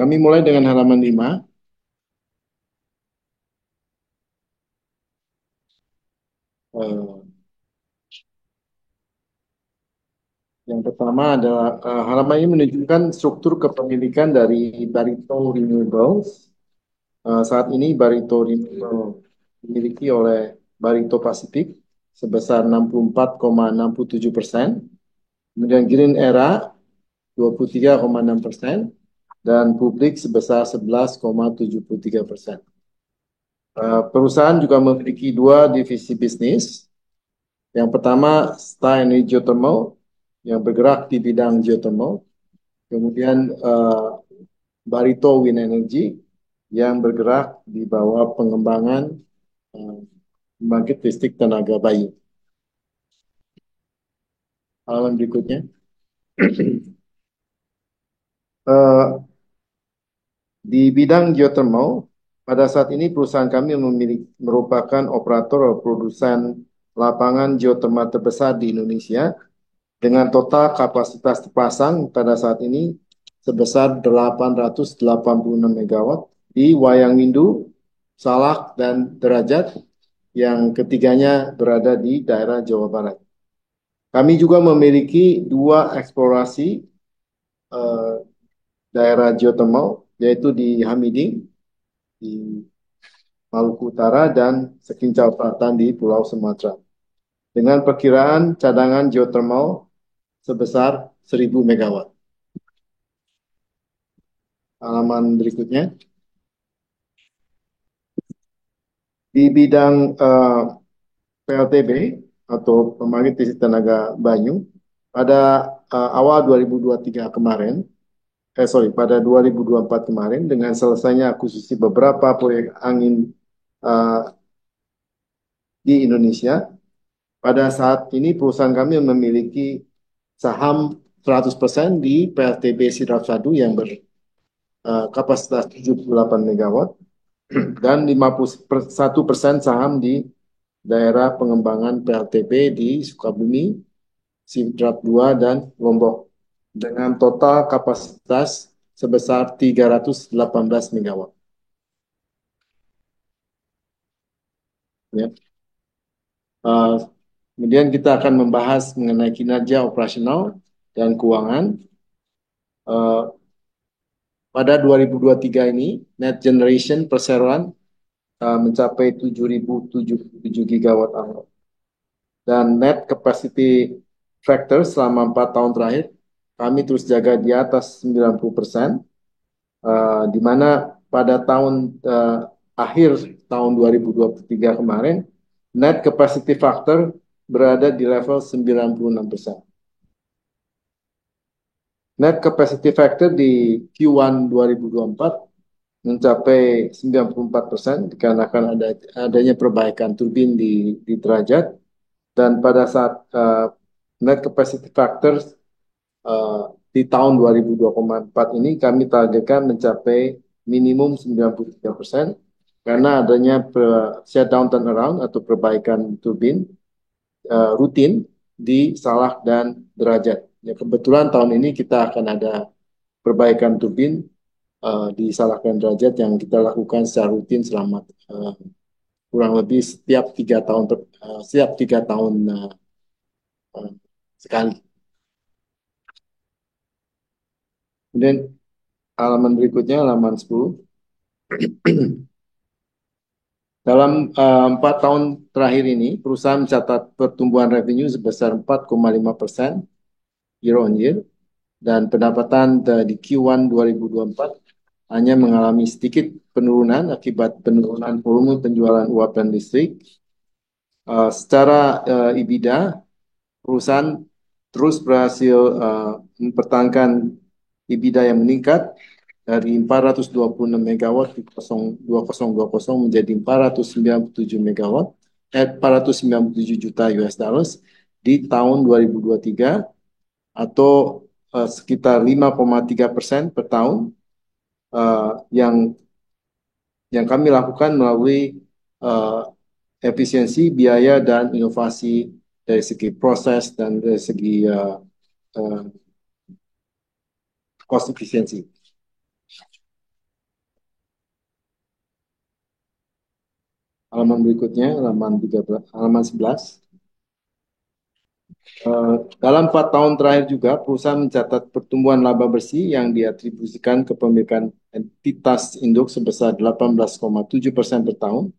Kami mulai dengan halaman 5. Eh, yang pertama adalah halaman ini menunjukkan struktur kepemilikan dari Barito Renewables. Saat ini Barito Renewables dimiliki oleh Barito Pacific sebesar 64,67%, kemudian Green Era 23,6%, dan publik sebesar 11,73%. Perusahaan juga memiliki dua divisi bisnis. Yang pertama, Star Energy Geothermal yang bergerak di bidang geothermal. Kemudian Barito Wind Energy yang bergerak di bawah pengembangan eh, pembangkit listrik tenaga bayu. Halaman berikutnya. Eh, di bidang geothermal, pada saat ini perusahaan kami merupakan operator atau produsen lapangan geothermal terbesar di Indonesia dengan total kapasitas terpasang pada saat ini sebesar 886 megawatt di Wayang Windu, Salak, dan Derajat, yang ketiganya berada di daerah Jawa Barat. Kami juga memiliki dua eksplorasi eh, daerah geothermal, yaitu di Hamiding, di Maluku Utara, dan Sekincau Selatan di Pulau Sumatera. Dengan perkiraan cadangan geothermal sebesar 1.000 megawatt. Halaman berikutnya. Di bidang PLTB atau pembangkit listrik tenaga banyu, pada awal 2023 kemarin, pada 2024 kemarin, dengan selesainya akuisisi beberapa proyek angin uh, di Indonesia, pada saat ini perusahaan kami memiliki saham 100% di PLTB Sidrap Sadu yang berkapasitas 78 megawatt dan 51% saham di daerah pengembangan PLTP di Sukabumi, Sidrap 2, dan Lombok dengan total kapasitas sebesar 318 megawatt. Ya. Uh, Kemudian kita akan membahas mengenai kinerja operasional dan keuangan. Uh, Pada 2023 ini, net generation perseroan mencapai 7.077 gigawatt hour. Dan net capacity factor selama 4 tahun terakhir, kami terus jaga di atas 90%, di mana pada akhir tahun 2023 kemarin, net capacity factor berada di level 96%. Net capacity factor di Q1 2024 mencapai 94% dikarenakan adanya perbaikan turbin di derajat, dan pada saat net capacity factor uh, di tahun 2024 ini kami targetkan mencapai minimum 93% karena adanya shutdown turnaround atau perbaikan turbin rutin di Salak dan Derajat. Ya, kebetulan tahun ini kita akan ada perbaikan turbin di Salak dan Derajat yang kita lakukan secara rutin selama kurang lebih setiap 3 tahun uh, sekali. Kemudian halaman berikutnya, halaman 10. Dalam 4 tahun terakhir ini, perusahaan mencatat pertumbuhan revenue sebesar 4,5% year on year, dan pendapatan di Q1 2024 hanya mengalami sedikit penurunan akibat penurunan volume penjualan uap dan listrik. Secara EBITDA, perusahaan terus berhasil mempertahankan EBITDA yang meningkat dari 426 megawatt di 2020 menjadi 497 megawatt, 497 juta US dollars di tahun 2023, atau sekitar 5,3% per tahun, yang kami lakukan melalui uh, efisiensi biaya dan inovasi dari segi proses dan dari segi uh, cost efisiensi. halaman berikutnya, halaman 13, halaman 11. Dalam 4 tahun terakhir juga, perusahaan mencatat pertumbuhan laba bersih yang diatribusikan kepemilikan entitas induk sebesar 18,7% per tahun.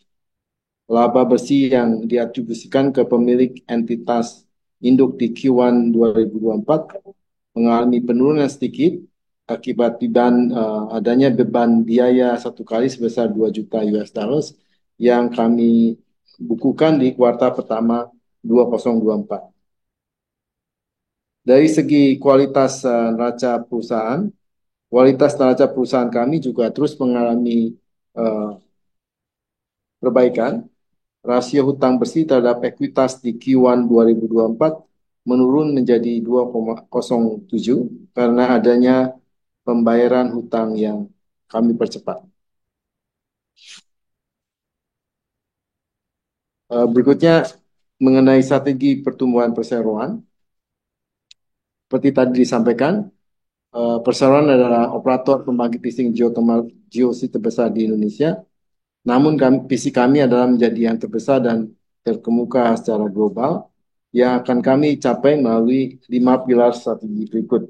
Laba bersih yang diatribusikan ke pemilik entitas induk di Q1 2024 mengalami penurunan sedikit akibat adanya beban biaya satu kali sebesar 2 juta US dollars yang kami bukukan di kuartal pertama 2024. Dari segi kualitas neraca perusahaan, kualitas neraca perusahaan kami juga terus mengalami uh, perbaikan. Rasio hutang bersih terhadap ekuitas di Q1 2024 menurun menjadi 2,07 karena adanya pembayaran hutang yang kami percepat. Berikutnya mengenai strategi pertumbuhan perseroan. Seperti tadi disampaikan, perseroan adalah operator pembangkit listrik geothermal GOC terbesar di Indonesia. Namun visi kami adalah menjadi yang terbesar dan terkemuka secara global yang akan kami capai melalui 5 pilar strategi berikut.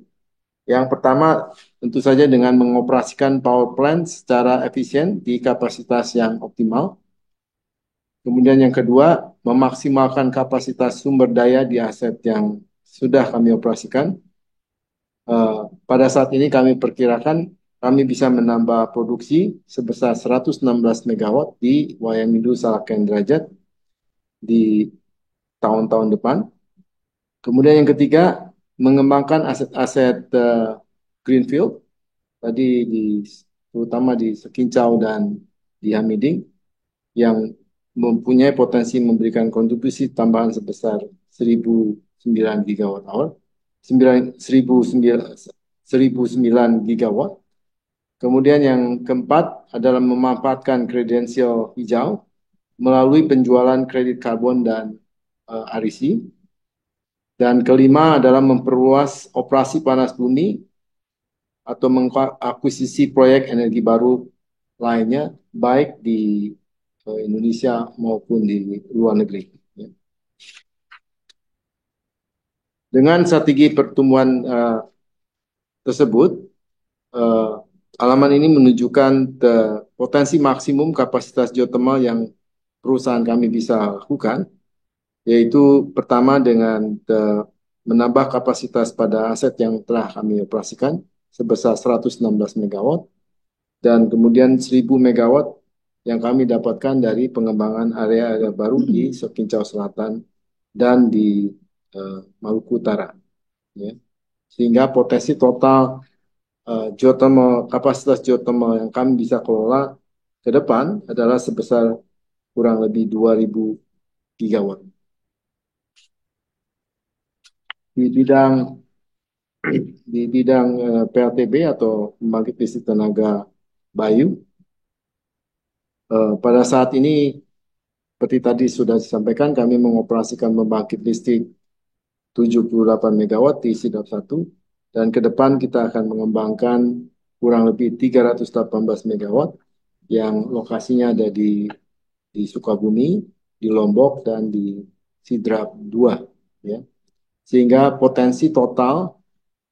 Yang pertama, tentu saja dengan mengoperasikan power plant secara efisien di kapasitas yang optimal. Kemudian yang kedua, memaksimalkan kapasitas sumber daya di aset yang sudah kami operasikan. Pada saat ini kami perkirakan kami bisa menambah produksi sebesar 116 megawatt di Wayang Salak Derajat di tahun-tahun depan. Kemudian yang ketiga, mengembangkan aset-aset greenfield tadi terutama di Sekincau dan di Hamiding yang mempunyai potensi memberikan kontribusi tambahan sebesar 1.009 gigawatt hour, 1.009 gigawatt. Kemudian yang keempat adalah memanfaatkan kredensial hijau melalui penjualan kredit karbon dan REC. Dan kelima adalah memperluas operasi panas bumi atau mengakuisisi proyek energi baru lainnya, baik di Indonesia maupun di luar negeri. Ya. Dengan strategi pertumbuhan tersebut, halaman ini menunjukkan potensi maksimum kapasitas geothermal yang perusahaan kami bisa lakukan, yaitu pertama dengan menambah kapasitas pada aset yang telah kami operasikan sebesar 116 megawatt, dan kemudian 1.000 megawatt yang kami dapatkan dari pengembangan area-area baru di Sekincau Selatan dan di Maluku Utara. Ya. Sehingga potensi total kapasitas geothermal yang kami bisa kelola ke depan adalah sebesar kurang lebih 2.000 gigawatt. Di bidang PLTB atau pembangkit listrik tenaga Bayu, pada saat ini seperti tadi sudah disampaikan, kami mengoperasikan pembangkit listrik 78 megawatt di Sidap 1, dan ke depan kita akan mengembangkan kurang lebih 318 megawatt yang lokasinya ada di Sukabumi, di Lombok, dan di Sidrap 2. Ya. Sehingga potensi total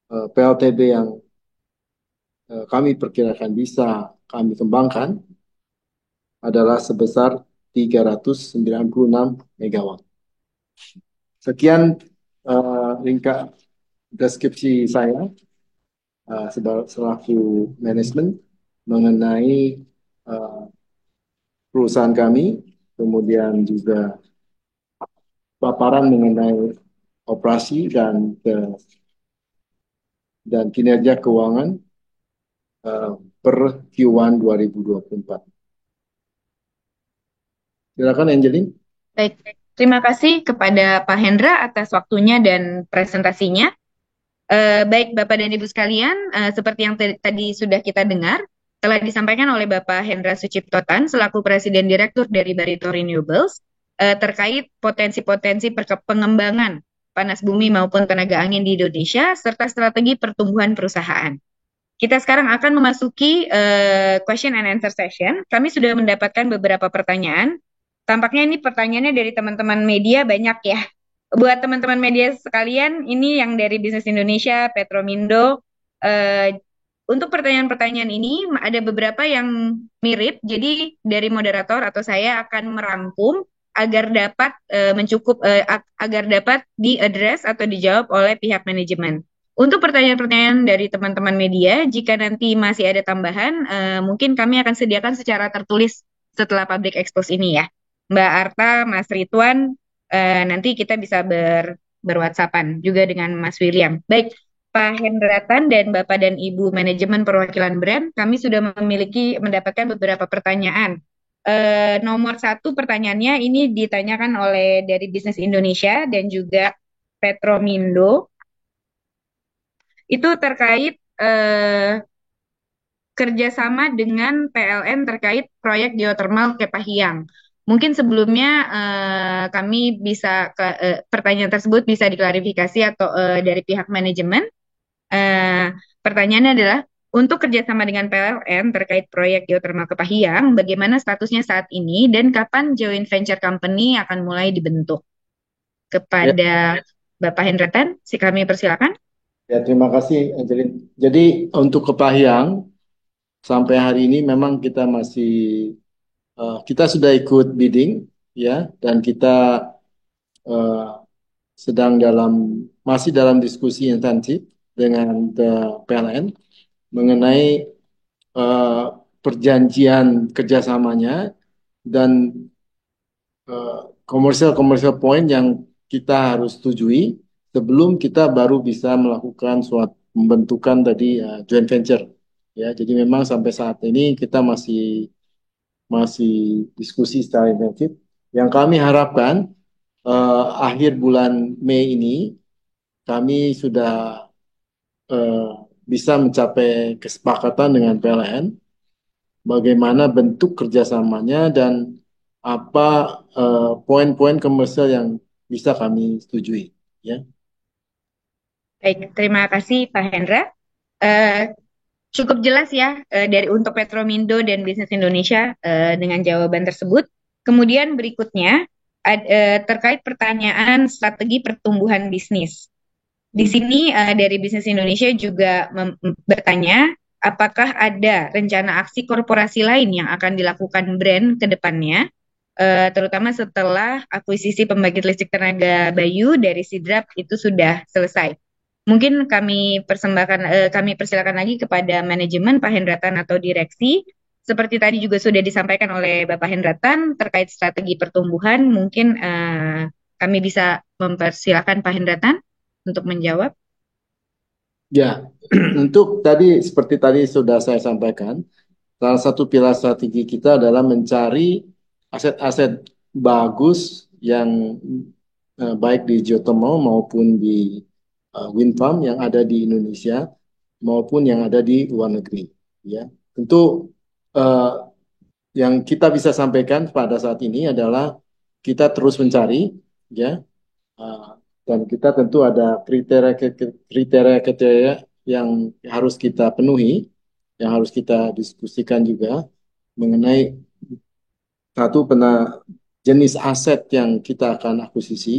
PLTB yang kami perkirakan bisa kami kembangkan adalah sebesar 396 megawatt. Sekian ringkas deskripsi saya selaku manajemen mengenai perusahaan kami, kemudian juga paparan mengenai operasi dan kinerja keuangan per Q1 2024. Silakan Angelin. Baik, terima kasih kepada Pak Hendra atas waktunya dan presentasinya. Baik Bapak dan Ibu sekalian, seperti yang tadi sudah kita dengar, telah disampaikan oleh Bapak Hendra Suciptotan selaku Presiden Direktur dari Barito Renewables terkait potensi-potensi pengembangan panas bumi maupun tenaga angin di Indonesia serta strategi pertumbuhan perusahaan. Kita sekarang akan memasuki question and answer session. Kami sudah mendapatkan beberapa pertanyaan Tampaknya ini pertanyaannya dari teman-teman media banyak ya. Buat teman-teman media sekalian, ini yang dari Bisnis Indonesia, Petromindo. eh, untuk pertanyaan-pertanyaan ini ada beberapa yang mirip. Jadi dari moderator atau saya akan merangkum agar dapat agar dapat diaddress atau dijawab oleh pihak manajemen. Untuk pertanyaan-pertanyaan dari teman-teman media, jika nanti masih ada tambahan, mungkin kami akan sediakan secara tertulis setelah public expose ini ya. Mbak Arta, Mas Ridwan, nanti kita bisa berwhatsappan juga dengan Mas William. Baik, Pak Hendratan dan Bapak dan Ibu manajemen perwakilan brand, kami sudah mendapatkan beberapa pertanyaan. Nomor satu pertanyaannya ini ditanyakan oleh dari Bisnis Indonesia dan juga Petromindo. Itu terkait kerjasama dengan PLN terkait proyek geothermal Kepahyang. Mungkin sebelumnya kami bisa pertanyaan tersebut bisa diklarifikasi atau dari pihak manajemen. Eh, Pertanyaannya adalah untuk kerjasama dengan PLN terkait proyek geothermal Kepahyang, bagaimana statusnya saat ini dan kapan joint venture company akan mulai dibentuk? Ya, Kepada Bapak Hendratan, si kami persilakan. ya terima kasih Angelin. Jadi untuk Kepahyang sampai hari ini memang kita masih kita sudah ikut bidding ya dan kita eh, sedang masih dalam diskusi intensif dengan PLN mengenai eh, perjanjian kerjasamanya dan komersial point yang kita harus setujui sebelum kita baru bisa melakukan suatu pembentukan tadi joint venture. Ya, jadi memang sampai saat ini kita masih diskusi secara intensif. Yang kami harapkan akhir bulan Mei ini kami sudah eh, bisa mencapai kesepakatan dengan PLN bagaimana bentuk kerjasamanya dan apa poin-poin komersial yang bisa kami setujui. Ya, Baik, terima kasih Pak Hendra. Eh, Cukup jelas ya dari untuk Petromindo dan Bisnis Indonesia dengan jawaban tersebut. Kemudian berikutnya terkait pertanyaan strategi pertumbuhan bisnis. Di sini dari Bisnis Indonesia juga bertanya, apakah ada rencana aksi korporasi lain yang akan dilakukan brand ke depannya, terutama setelah akuisisi pembangkit listrik tenaga Bayu dari Sidrap itu sudah selesai. Mungkin kami persilakan lagi kepada manajemen Pak Hendratan atau direksi. Seperti tadi juga sudah disampaikan oleh Bapak Hendratan terkait strategi pertumbuhan, mungkin kami bisa mempersilakan Pak Hendratan untuk menjawab. ya. Untuk tadi seperti tadi sudah saya sampaikan, salah satu pilar strategi kita adalah mencari aset-aset bagus yang baik di geothermal maupun di wind farm yang ada di Indonesia maupun yang ada di luar negeri. Ya, tentu eh, yang kita bisa sampaikan pada saat ini adalah kita terus mencari, ya, eh, dan kita tentu ada kriteria-kriteria yang harus kita penuhi, yang harus kita diskusikan juga mengenai satu jenis aset yang kita akan akuisisi,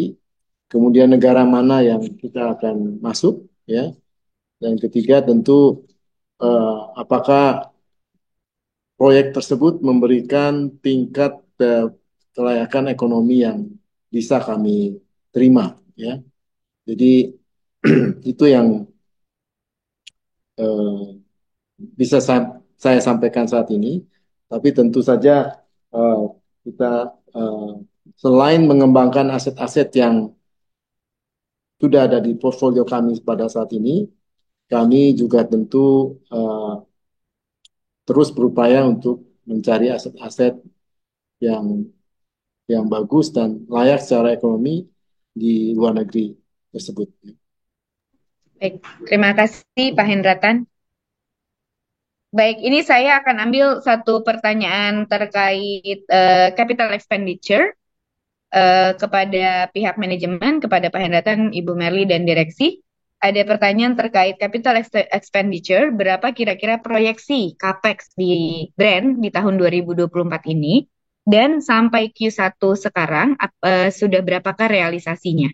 kemudian negara mana yang kita akan masuk, ya, dan ketiga tentu apakah proyek tersebut memberikan tingkat kelayakan ekonomi yang bisa kami terima, ya. Jadi itu yang eh, bisa saya sampaikan saat ini. Tapi tentu saja eh, kita eh, selain mengembangkan aset-aset yang sudah ada di portfolio kami pada saat ini, kami juga tentu eh, terus berupaya untuk mencari aset-aset yang bagus dan layak secara ekonomi di luar negeri tersebut. Baik, terima kasih Pak Hendratan. Baik, ini saya akan ambil satu pertanyaan terkait capital expenditure kepada pihak manajemen, kepada Pak Hendratan, Ibu Merly, dan direksi. Ada pertanyaan terkait capital expenditure, berapa kira-kira proyeksi CAPEX di brand di tahun 2024 ini? Dan sampai Q1 sekarang, sudah berapakah realisasinya?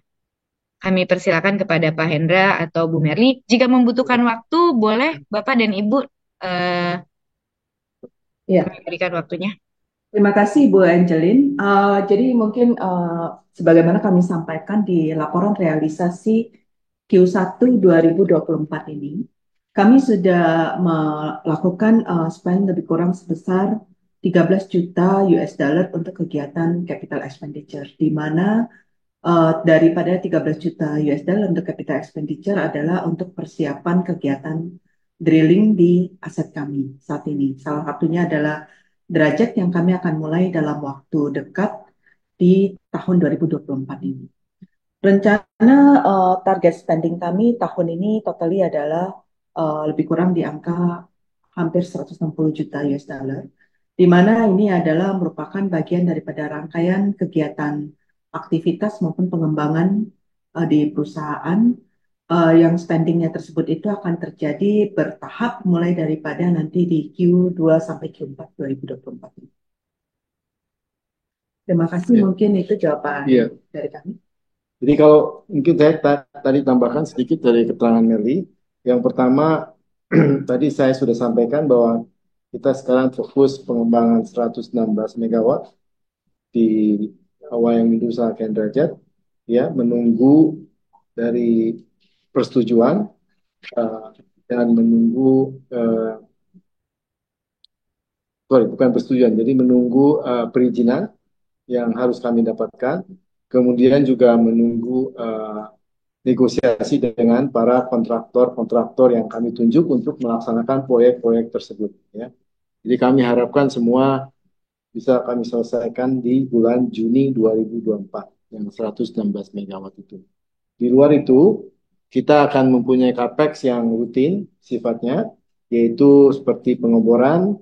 Kami persilakan kepada Pak Hendra atau Bu Merli. Jika membutuhkan waktu, boleh Bapak dan Ibu Ya, kami berikan waktunya. terima kasih Bu Angelin. Jadi mungkin sebagaimana kami sampaikan di laporan realisasi Q1 2024 ini, kami sudah melakukan spend lebih kurang sebesar 13 juta US dollar untuk kegiatan capital expenditure, di mana daripada 13 juta US dollar untuk capital expenditure adalah untuk persiapan kegiatan drilling di aset kami saat ini. Salah satunya adalah derajat yang kami akan mulai dalam waktu dekat di tahun 2024 ini. Rencana target spending kami tahun ini totally adalah lebih kurang di angka hampir 160 juta US dollar, di mana ini adalah merupakan bagian daripada rangkaian kegiatan aktivitas maupun pengembangan di perusahaan yang spendingnya tersebut itu akan terjadi bertahap mulai daripada nanti di Q2 sampai Q4 2024 ini. Terima kasih, Ya. mungkin itu jawaban Iya. dari kami. Jadi kalau mungkin saya tadi tambahkan sedikit dari keterangan Meli. Yang pertama, tadi saya sudah sampaikan bahwa kita sekarang fokus pengembangan 116 megawatt di Wayang Windu Salken Derajat, ya, menunggu dari persetujuan uh, dan menunggu sorry, bukan persetujuan, jadi menunggu perizinan yang harus kami dapatkan, kemudian juga menunggu negosiasi dengan para kontraktor-kontraktor yang kami tunjuk untuk melaksanakan proyek-proyek tersebut. Ya. Jadi kami harapkan semua bisa kami selesaikan di bulan Juni 2024 yang 116 megawatt itu. Di luar itu, kita akan mempunyai capex yang rutin sifatnya, yaitu seperti pengeboran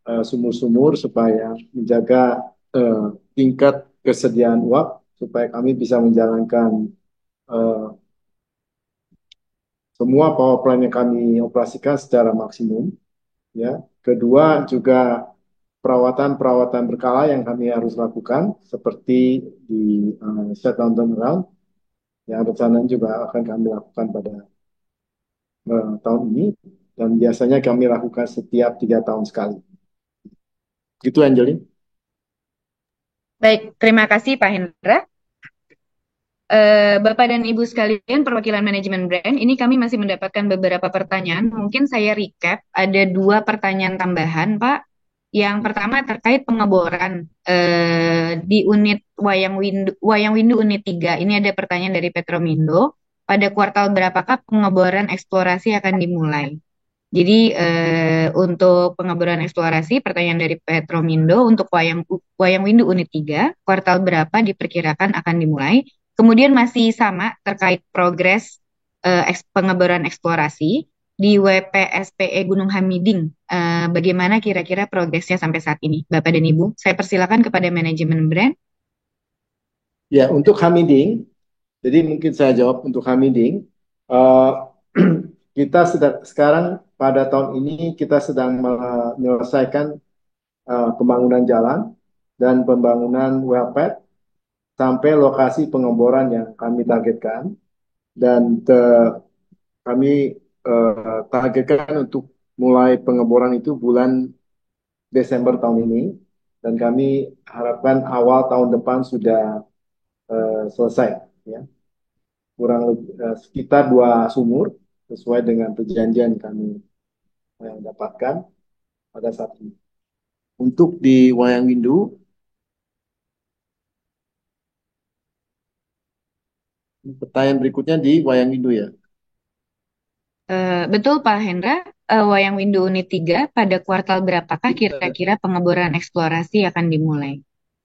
sumur-sumur supaya menjaga tingkat kesediaan uap supaya kami bisa menjalankan uh, semua power plant yang kami operasikan secara maksimum. Ya. Kedua juga perawatan-perawatan berkala yang kami harus lakukan seperti di shutdown turnaround yang rencananya juga akan kami lakukan pada tahun ini dan biasanya kami lakukan setiap 3 tahun sekali. Gitu Angelin. Baik, terima kasih Pak Hendra. Bapak dan Ibu sekalian, perwakilan manajemen brand, ini kami masih mendapatkan beberapa pertanyaan. Mungkin saya recap, ada 2 pertanyaan tambahan, Pak. Yang pertama terkait pengeboran di unit Wayang Windu unit 3. Ini ada pertanyaan dari Petromindo. Pada kuartal berapakah pengeboran eksplorasi akan dimulai? Jadi untuk pengeboran eksplorasi, pertanyaan dari Petromindo untuk Wayang Windu unit 3, kuartal berapa diperkirakan akan dimulai? Kemudian masih sama terkait progres pengeboran eksplorasi di WPSPE Gunung Hamiding. Bagaimana kira-kira progresnya sampai saat ini, Bapak dan Ibu? Saya persilakan kepada manajemen brand. Ya, untuk Hamiding, jadi mungkin saya jawab untuk Hamiding. Uh, kita sekarang pada tahun ini kita sedang menyelesaikan pembangunan jalan dan pembangunan well pad sampai lokasi pengeboran yang kami targetkan dan kami targetkan untuk mulai pengeboran itu bulan Desember tahun ini dan kami harapkan awal tahun depan sudah selesai, ya. Kurang lebih sekitar 2 sumur sesuai dengan perjanjian kami dapatkan pada saat ini. Untuk di Wayang Windu, pertanyaan berikutnya di Wayang Windu ya. Betul Pak Hendra, Wayang Windu unit 3 pada kuartal berapakah kira-kira pengeboran eksplorasi akan dimulai?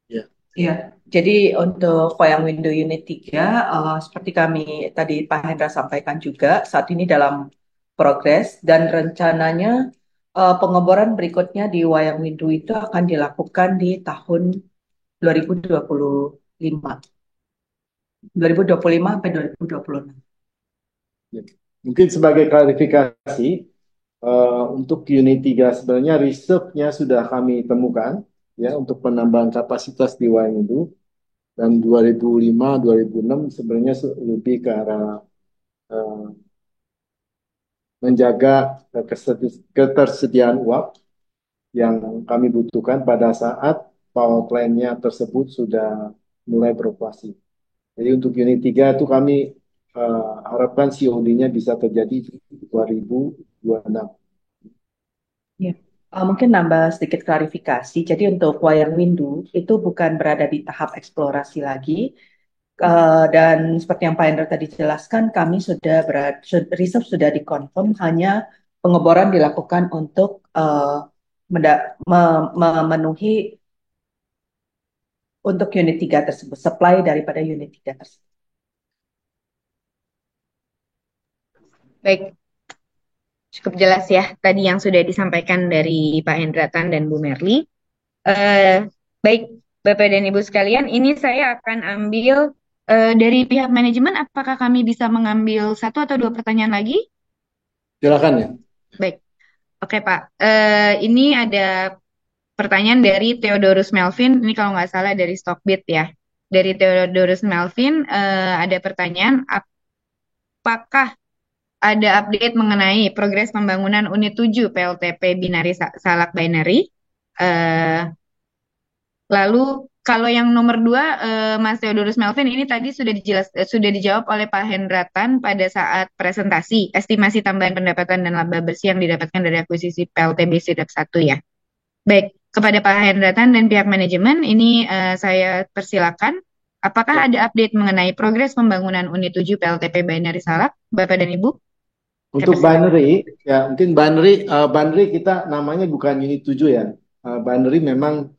Ya. Ya, jadi untuk Wayang Windu Unit 3, seperti kami tadi Pak Hendra sampaikan juga, saat ini dalam progres dan rencananya pengeboran berikutnya di Wayang Windu itu akan dilakukan di tahun 2025. 2025 sampai 2026. Ya. Mungkin sebagai klarifikasi, untuk unit 3 sebenarnya reserve-nya sudah kami temukan, ya untuk penambahan kapasitas di Waingundu, dan 2005 2006 sebenarnya lebih ke arah eh, menjaga ketersediaan uap yang kami butuhkan pada saat power plant-nya tersebut sudah mulai beroperasi. Jadi untuk unit 3 itu kami harapkan COD-nya bisa terjadi di 2026. Ya. Mungkin nambah sedikit klarifikasi. Jadi untuk wire window itu bukan berada di tahap eksplorasi lagi. Dan seperti yang Pak Hendra tadi jelaskan, kami sudah reserve sudah dikonfirm, hanya pengeboran dilakukan untuk memenuhi untuk unit 3 tersebut, supply daripada unit 3 tersebut. Baik, cukup jelas ya tadi yang sudah disampaikan dari Pak Hendratan dan Bu Merly. Eh, Baik, Bapak dan Ibu sekalian, ini saya akan ambil dari pihak manajemen, apakah kami bisa mengambil satu atau dua pertanyaan lagi? Silakan ya. Baik, oke Pak. Ini ada pertanyaan dari Theodorus Melvin, ini kalau nggak salah dari Stockbit ya. Dari Theodorus Melvin, ada pertanyaan, apakah ada update mengenai progres pembangunan unit 7 PLTP Binari Salak Binary? Eh, Lalu kalau yang nomor dua, Mas Theodorus Melvin ini tadi sudah dijawab oleh Pak Hendratan pada saat presentasi estimasi tambahan pendapatan dan laba bersih yang didapatkan dari akuisisi PLTB Sidap 1 ya. Baik, kepada Pak Hendratan dan pihak manajemen ini saya persilakan. Apakah ada update mengenai progres pembangunan unit 7 PLTP Binary Salak, Bapak dan Ibu? Saya Untuk persilakan. binary, ya mungkin binary kita namanya bukan unit 7 ya. Binary memang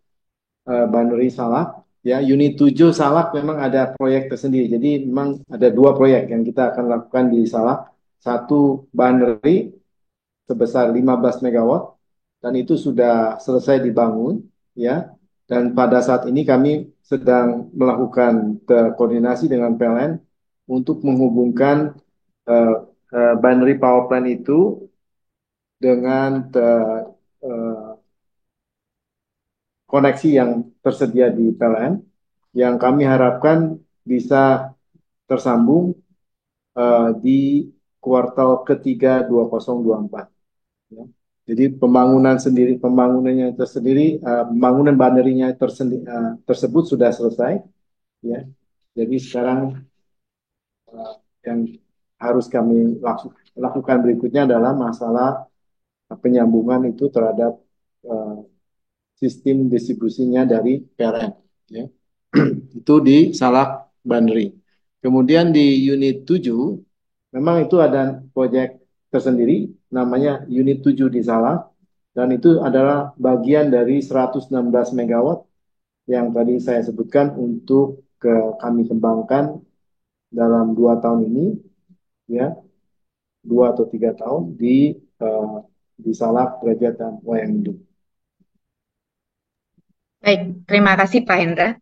binary Salak. Ya, unit 7 Salak memang ada proyek tersendiri. Jadi memang ada dua proyek yang kita akan lakukan di Salak. Satu binary sebesar 15 megawatt dan itu sudah selesai dibangun ya. Dan pada saat ini kami sedang melakukan koordinasi dengan PLN untuk menghubungkan eh, binary power plant itu dengan koneksi yang tersedia di PLN yang kami harapkan bisa tersambung di kuartal ketiga 2024. Ya. Jadi pembangunan bandarinya tersebut sudah selesai. Ya. Jadi sekarang yang harus kami lakukan berikutnya adalah masalah penyambungan itu terhadap uh, sistem distribusinya dari PLN. Ya. Itu di Salak Bandri. Kemudian di unit 7, memang itu ada proyek tersendiri, namanya unit 7 di Salak, dan itu adalah bagian dari 116 megawatt yang tadi saya sebutkan untuk kami kembangkan dalam 2 tahun ini, ya, 2 atau 3 tahun di Salak, Derajat, dan Wayangdu. Baik, terima kasih Pak Hendra.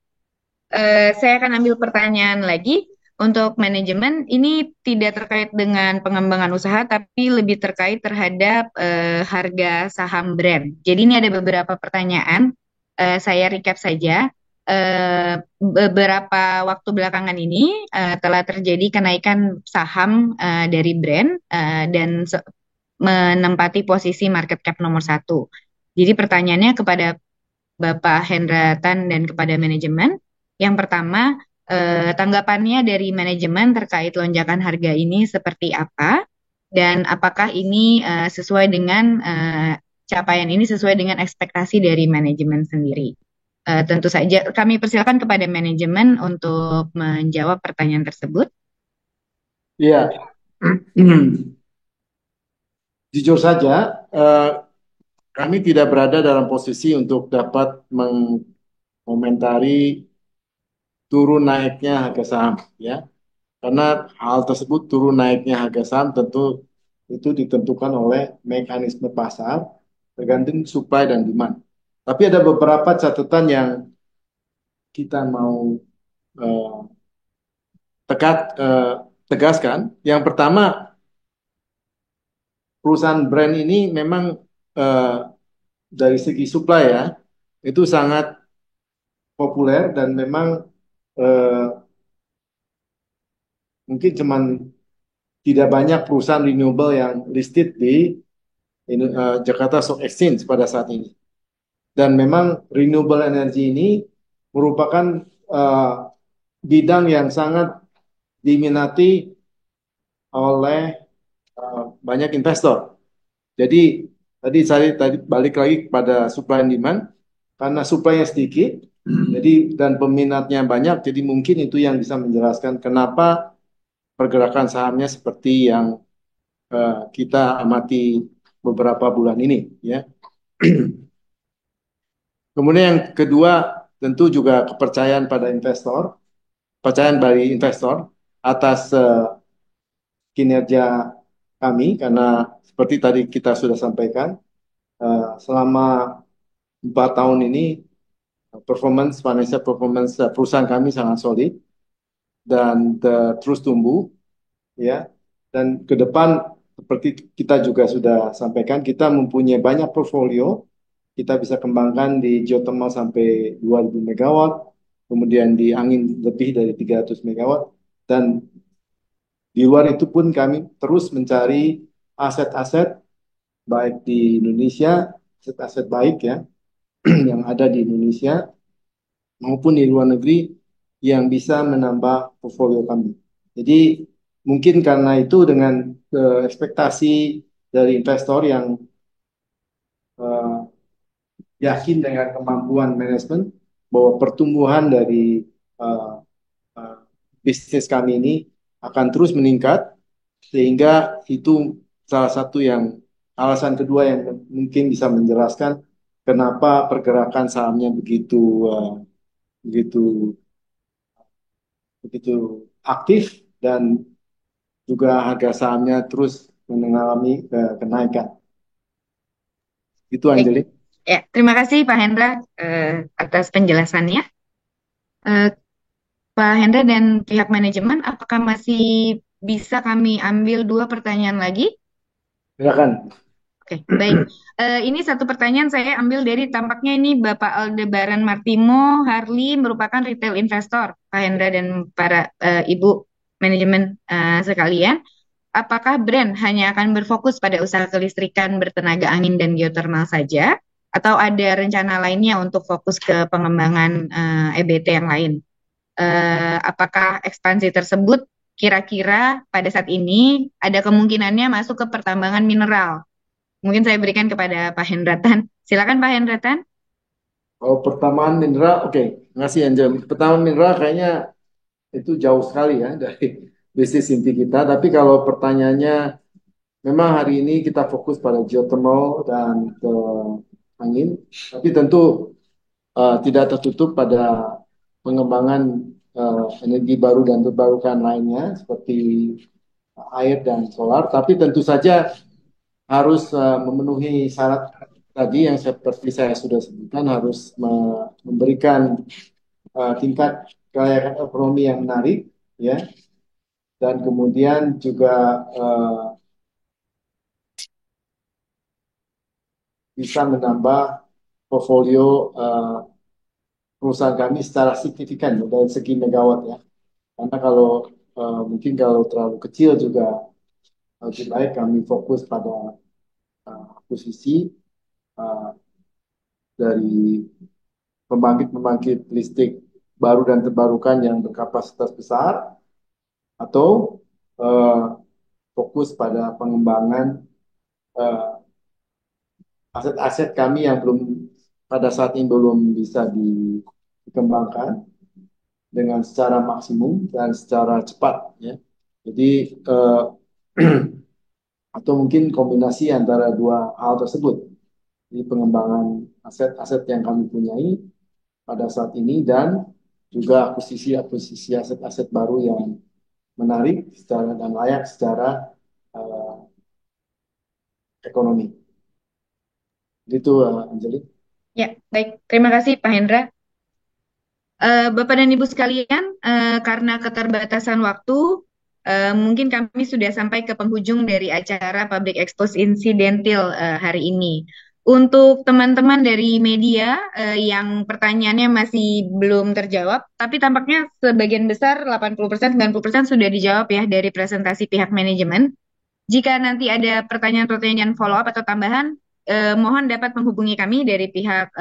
Saya akan ambil pertanyaan lagi untuk manajemen. Ini tidak terkait dengan pengembangan usaha, tapi lebih terkait terhadap harga saham brand. Jadi ini ada beberapa pertanyaan. Saya recap saja. Beberapa waktu belakangan ini telah terjadi kenaikan saham dari brand dan menempati posisi market cap nomor satu. Jadi pertanyaannya kepada Bapak Hendra Tan dan kepada manajemen. Yang pertama, tanggapannya dari manajemen terkait lonjakan harga ini seperti apa? Dan apakah ini sesuai dengan capaian ini sesuai dengan ekspektasi dari manajemen sendiri? Tentu saja kami persilakan kepada manajemen untuk menjawab pertanyaan tersebut. Iya, jujur saja, kami tidak berada dalam posisi untuk dapat mengomentari turun naiknya harga saham, ya. Karena hal tersebut turun naiknya harga saham tentu itu ditentukan oleh mekanisme pasar, tergantung supply dan demand. Tapi ada beberapa catatan yang kita mau eh, tegat, tegaskan. Yang pertama, perusahaan brand ini memang eh, dari segi supply ya, itu sangat populer dan memang eh, mungkin cuman tidak banyak perusahaan renewable yang listed di Jakarta Stock Exchange pada saat ini. Dan memang renewable energy ini merupakan eh, bidang yang sangat diminati oleh banyak investor. Jadi tadi balik lagi kepada supply and demand, karena supply-nya sedikit, jadi dan peminatnya banyak, jadi mungkin itu yang bisa menjelaskan kenapa pergerakan sahamnya seperti yang kita amati beberapa bulan ini, ya. Kemudian yang kedua tentu juga kepercayaan pada investor, kepercayaan dari investor atas kinerja kami, karena seperti tadi kita sudah sampaikan, selama 4 tahun ini financial performance perusahaan kami sangat solid dan terus tumbuh, ya. Dan ke depan seperti kita juga sudah sampaikan, kita mempunyai banyak portfolio. Kita bisa kembangkan di geothermal sampai 2000 megawatt, kemudian di angin lebih dari 300 megawatt, dan di luar itu pun kami terus mencari aset-aset baik di Indonesia, aset-aset baik, ya, yang ada di Indonesia maupun di luar negeri yang bisa menambah portfolio kami. Jadi mungkin karena itu dengan ekspektasi dari investor yang eh, yakin dengan kemampuan manajemen bahwa pertumbuhan dari eh, eh, bisnis kami ini akan terus meningkat, sehingga itu salah satu yang alasan kedua yang mungkin bisa menjelaskan kenapa pergerakan sahamnya begitu begitu begitu aktif dan juga harga sahamnya terus mengalami kenaikan. Itu Baik. Anjali. Ya, terima kasih Pak Hendra atas penjelasannya. Eh, Pak Hendra dan pihak manajemen, apakah masih bisa kami ambil dua pertanyaan lagi? Silakan. Oke, baik. Ini satu pertanyaan saya ambil dari tampaknya ini Bapak Aldebaran Martimo Harli merupakan retail investor, Pak Hendra dan para Ibu manajemen sekalian. Apakah brand hanya akan berfokus pada usaha kelistrikan bertenaga angin dan geothermal saja, atau ada rencana lainnya untuk fokus ke pengembangan EBT yang lain? Apakah ekspansi tersebut kira-kira pada saat ini ada kemungkinannya masuk ke pertambangan mineral? Mungkin saya berikan kepada Pak Hendratan. Silakan Pak Hendratan. Oh, pertambangan mineral, oke. Ngasih Angel. Pertambangan mineral kayaknya itu jauh sekali ya dari bisnis inti kita. Tapi kalau pertanyaannya, memang hari ini kita fokus pada geothermal dan ke angin. Tapi tentu tidak tertutup pada pengembangan energi baru dan terbarukan lainnya seperti air dan solar. Tapi tentu saja harus memenuhi syarat tadi yang seperti saya sudah sebutkan, harus memberikan tingkat kelayakan ekonomi yang menarik, ya, dan kemudian juga bisa menambah portfolio perusahaan kami secara signifikan, ya, dari segi megawatt, ya. Karena kalau mungkin kalau terlalu kecil juga lebih baik kami fokus pada akuisisi uh, dari pembangkit-pembangkit listrik baru dan terbarukan yang berkapasitas besar, atau uh, fokus pada pengembangan uh, aset-aset kami yang belum pada saat ini belum bisa dikembangkan dengan secara maksimum dan secara cepat, ya. Jadi atau mungkin kombinasi antara dua hal tersebut, di pengembangan aset-aset yang kami punyai pada saat ini dan juga akuisisi aset-aset baru yang menarik secara dan layak secara uh, ekonomi. Gitu, Anjali. Ya, baik. Terima kasih Pak Hendra. Bapak dan Ibu sekalian, karena keterbatasan waktu, mungkin kami sudah sampai ke penghujung dari acara Public Expose Incidental hari ini. Untuk teman-teman dari media yang pertanyaannya masih belum terjawab, tapi tampaknya sebagian besar 80%, 90% sudah dijawab ya dari presentasi pihak manajemen. Jika nanti ada pertanyaan-pertanyaan follow-up atau tambahan, mohon dapat menghubungi kami dari pihak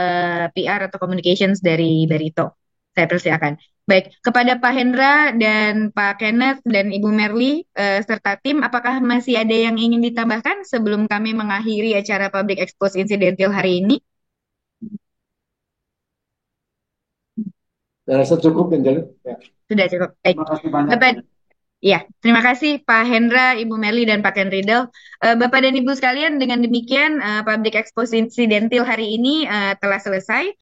PR atau communications dari Barito. Saya persilakan. Baik, kepada Pak Hendra dan Pak Kenneth dan Ibu Merly serta tim, apakah masih ada yang ingin ditambahkan sebelum kami mengakhiri acara Public Expose Incidental hari ini? Saya rasa cukup, Angelin. Ya. Sudah cukup. Baik. Terima kasih banyak. Bapak, ya, terima kasih Pak Hendra, Ibu Merly, dan Pak Kenridel. Bapak dan Ibu sekalian, dengan demikian Public Expose Incidental hari ini telah selesai.